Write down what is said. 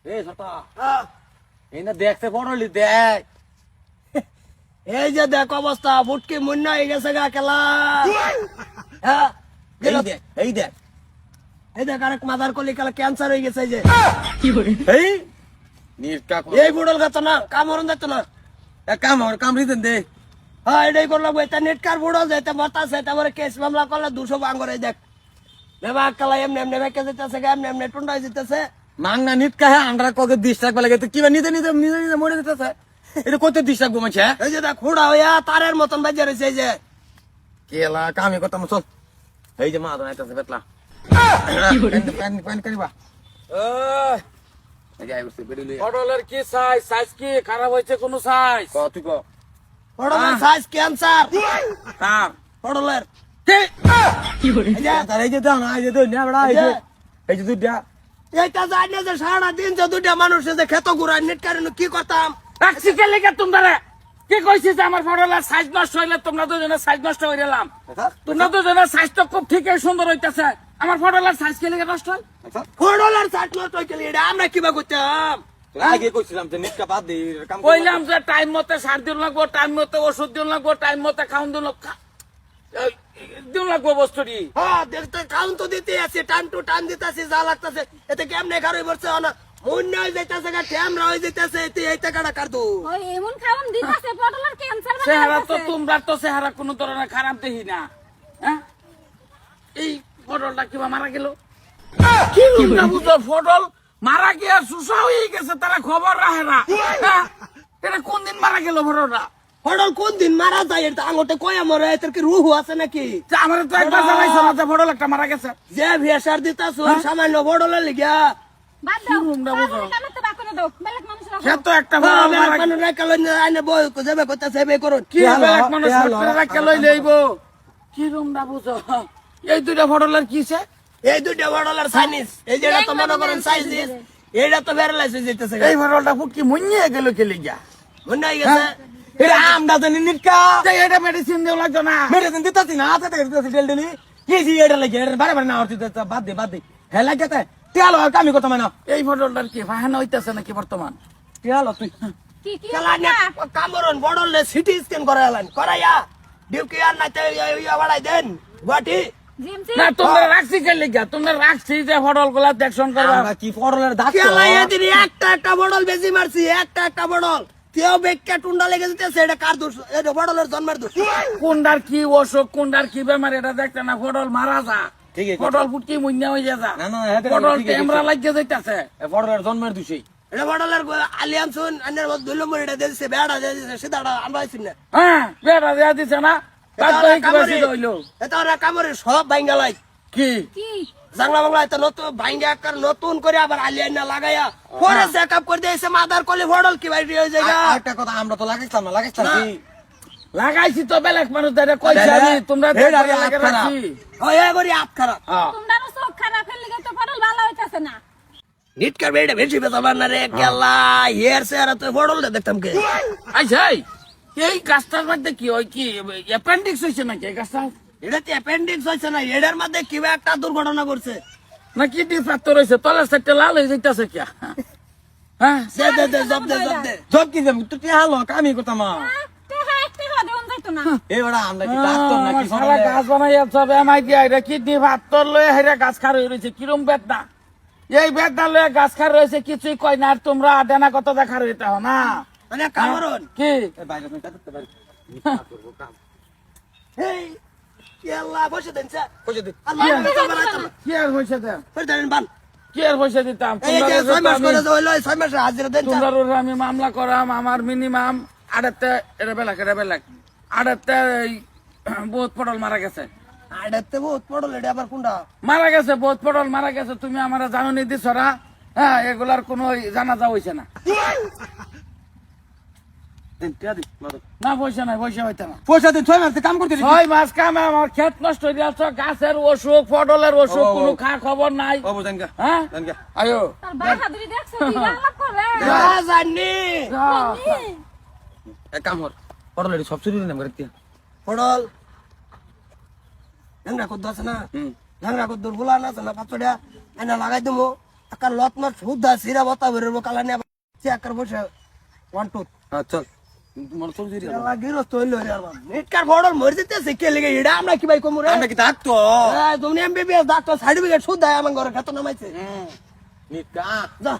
এ সতা এই না দেখতে পড়লি দেখ এই যে দেখ অবস্থা ফুটকি মুন্না হয়ে গেছে গা খেলা হ্যাঁ এই দেখ এই দেখ এই দেখ আরেক মাদার কলি খেলা ক্যান্সার হয়ে গেছে এই যে এই নির্কা এই বুড়ল গাছ না কামড়ন যেত না এক কাম আর কামড়ি দেন দে হ্যাঁ এটাই করলাম এটা নেটকার বুড়ল যেতে বাতাসে তারপরে কেস মামলা করলে 200 বাঙ্গরে দেখ নেবা খেলা এমনি এমনি বেঁকে যেতেছে এমনি এমনি টুন্ডাই যেতেছে মাংনা নিটকা হ্যাঁ আমরা কগে দিস রাখবে লাগে তো কিবা নিজে নিজে নিজে নিজে মরে যেতেছে এটা কত দিস রাখবো মাছে এই যে দেখ খুঁড়া হইয়া তারের মতন বাজে রয়েছে এই যে কেলা কামে কত চল এই যে মা দনাইতেছে বেতলা পান করিবা যাই বসে বেরিয়ে পটলের কি সাইজ সাইজ কি খারাপ হয়েছে কোন সাইজ ক তুই ক পড়লের সাইজ ক্যান্সার কার পড়লের এই যে তার এই যে দাও না এই যে দই না বড়া এই যে দুইটা এইটা জানি না যে সারাদিন যে দুইটা মানুষ যে খেত ঘুরায় নেটকার কি করতাম রাখছি কে লেগে তোমরা কি কইছিস যে আমার পটলের সাইজ নষ্ট হইলে তোমরা দুজনের সাইজ নষ্ট হয়ে গেলাম তোমরা দুজনের সাইজ তো খুব ঠিকই সুন্দর হইতাছে আমার পটলের সাইজ কে লেগে নষ্ট হল পড়লের সাইজ নষ্ট হয়ে গেলে এটা আমরা কিবা করতাম আগে কইছিলাম যে নিটকা বাদ দে কাম কইলাম যে টাইম মতে সার দিন লাগবো টাইম মতে ওষুধ দিন লাগবো টাইম মতে খাওন দিন লাগবো বস্তুটি হ্যাঁ দেখতে কাউন্ট তো দিতে আছে টাইম টু টাইম দিতেছে যা লাগতেছে এতে কেমনে খারাপ পড়ছে না মুন্না হয়ে যাইতেছে গা ক্যামেরা হয়ে যাইতেছে এতে এইটা কাটা কার দু ওই এমন খাওন দিতাছে পটলের ক্যান্সার চেহারা তো তোমরা তো চেহারা কোনো ধরনের খারাপ দেখি না হ্যাঁ এই পটলটা কিবা মারা গেল কি না বুঝো পটল মারা গিয়া সুসা হয়ে গেছে তারা খবর রাখে না হ্যাঁ? এটা কোন দিন মারা গেল পটলটা পটল কোন দিন মারা যায় এটা আঙুতে কয়া মরে এটার কি রুহ আছে নাকি আমার তো একবার জানাইছো না যে পটল একটা মারা গেছে যে ভেসার দিতাছ সামান্য পটলের লিগা বাদ দাও রুমটা বুঝো। কামতে বাকনে দাও বেলেগ মানুষ রাখো সে তো একটা পটল মারা গেছে। কি বেলেগ মানুষ সরকারে রাখা লই লইব কি রুমটা বুঝো এই দুইটা পটলের কিছে এই দুইটা পটলের সাইনিস এই যেটা তো মনে করেন সাইজ এইটা তো বেরলাইছে যেতেছে এই পটলটা ফুটকি মইয়ে গেল কে লিগা মনে হয়ে গেছে এটা আমদা জানি নিটকা এটা মেডিসিন দেও লাগতো না মেডিসিন দিতাছি না হাতে দিতাছি ডেল ডেলি কি জি এটা লাগে এটা বারে বারে না হরতি বাদ দে হে লাগতে তেল আর কামি করতে না এই পটলটার কি ফাহানা হইতাছে নাকি বর্তমান তেল তুই কি কি কামরন বড়লে সিটি স্ক্যান করাইলেন করাইয়া ডিউটি আর নাই ইয়া বাড়াই দেন গুয়াহাটি জিমসি না তোমরা রাখছি কে লিগা তোমরা রাখছি যে পটল গুলা দেখশন করবা আমরা কি পড়লের দাঁত কেলাইয়া দিন একটা বড়ল বেশি মারছি একটা বড়ল তেও বেক্কা টুন্ডা লেগে যেতেছে এটা কার দোষ এটা বড়লের জন্মের দোষ কোনটার কি অসুখ কোনটার কি বেমার এটা দেখতে না পটল মারা যা ঠিকই কথা। পটল ফুটকি মুন্না হয়ে যা না, না, হেতে পটল ঠিকই ক্যামেরা কইছো। লাগিয়ে যাইতাছে পড়লের জন্মের দোষী এটা বড়লের আলিয়ানসুন আন্নের মধ্যে দুই নম্বর এটা দিয়েছে বেড়া দিয়েছে সিধাটা আমরা আইছি না হ্যাঁ বেটা দেয়া দিছে না তার তো কি বেশি হইলো এটা ওরা কামড়ে সব ভাঙ্গালাই কি কি জাংলা বাংলা এটা নতুন ভাঙ্গা একটা নতুন করে আবার আলিয়ানা লাগাইয়া পরে চেকআপ করে দিয়েছে মাদার কলি বড়ল কি ভাই হয়ে যায় একটা কথা আমরা তো লাগাইতাম না লাগাইতাম কি লাগাইছি তো বেলেগ মানুষ দাঁড়া কইছি দাদা, আমি তোমরা এই দাদা, লাগে হাত খারাপ। রাখছি হয়ে করি হাত খারাপ হ্যাঁ। তোমরা চোখ খারাপ হয়ে গেছে তো পটল ভালো হইতাছে না নিটকার বেড়ে বেশি বেতাবার না রে গেলা হেয়ার সে আর তো বড়ল দেখতাম কে আচ্ছা এই গাছটার মধ্যে কি হয় কি অ্যাপেন্ডিক্স হয়েছে নাকি এই গাছটা এটা তো অ্যাপেন্ডিক্স হয়েছে না এটার মধ্যে কিবা একটা দুর্ঘটনা করছে না কিডনি ফ্র্যাকচার হয়েছে তলের সাইডটা লাল হয়ে যাইতাছে কি হ্যাঁ দে জব দে সব কি যাবি তুই হালো কামি করতাম একটা দেন যাইতো না এই বড়া আমরা কি ডাক্তার নাকি সারা গাছ বানাই সব এমআই দিয়া এটা কিডনি ফ্র্যাকচার লয়ে হেরে গাছ খার হয়ে রয়েছে কিরম বেদনা এই বেদনা লয়ে গাছ খার রয়েছে কিছুই কই না আর তোমরা আডেনা কত দেখার এটা না মানে কামরন কি বাইরে তুমি কাটতে পারি এই ইয়াল্লা বসে দেন স্যার কইছে দি আল্লাহ তো বানাইতো কি আর পয়সা দেন পরে দেন বান কি আর পয়সা দিতাম এই যে 6 মাস করে হইলো 6 মাস হাজিরা দেন তোমরা আমি মামলা করাম আমার মিনিমাম আড়াতে এটা বেলাক আড়াতে বহুত পটল মারা গেছে আড়াতে বহুত পড়ল এটা আবার কোনটা মারা গেছে বহুত পটল মারা গেছে তুমি আমার জানুনি দিছ না হ্যাঁ এগুলার কোনো জানাজা হইছে না দিন টিয়া দি মারো না পয়সা নাই পয়সা হইতে না পয়সা দিন 6 মাস কাম করতে 6 মাস কামে আমার ক্ষেত নষ্ট হয়ে যাচ্ছে গাছের অসুখ পটলের অসুখ ও, ও। কোনো খা খবর নাই বাবু জানগা হ্যাঁ জানগা আয়ো তার ভাই হাদুরি দেখছো কি রাগ করে জানি এক কাম কর পড়লে সব চুরি নাম করতে পড়ল ল্যাংড়া কদ্দু আছে না ল্যাংড়া কদ্দুর গুলা না আছে না পাঁচটা এনে লাগাই দেবো আকার লত মার সুদা সিরা বতা বেরবো কালা নিয়ে চেকার বসে 1 2 আচ্ছা তোমার তো জিরি এলা গিরস্ত হইলো রে আর নেট কার ফটল মরে যেতেছে কে লাগে এডা আমরা কি ভাই কমু রে আমরা কি থাকতো তুমি এমবিবিএস ডাক্তার সার্টিফিকেট সুদা আমার ঘরে খাতো নামাইছে নিকা যা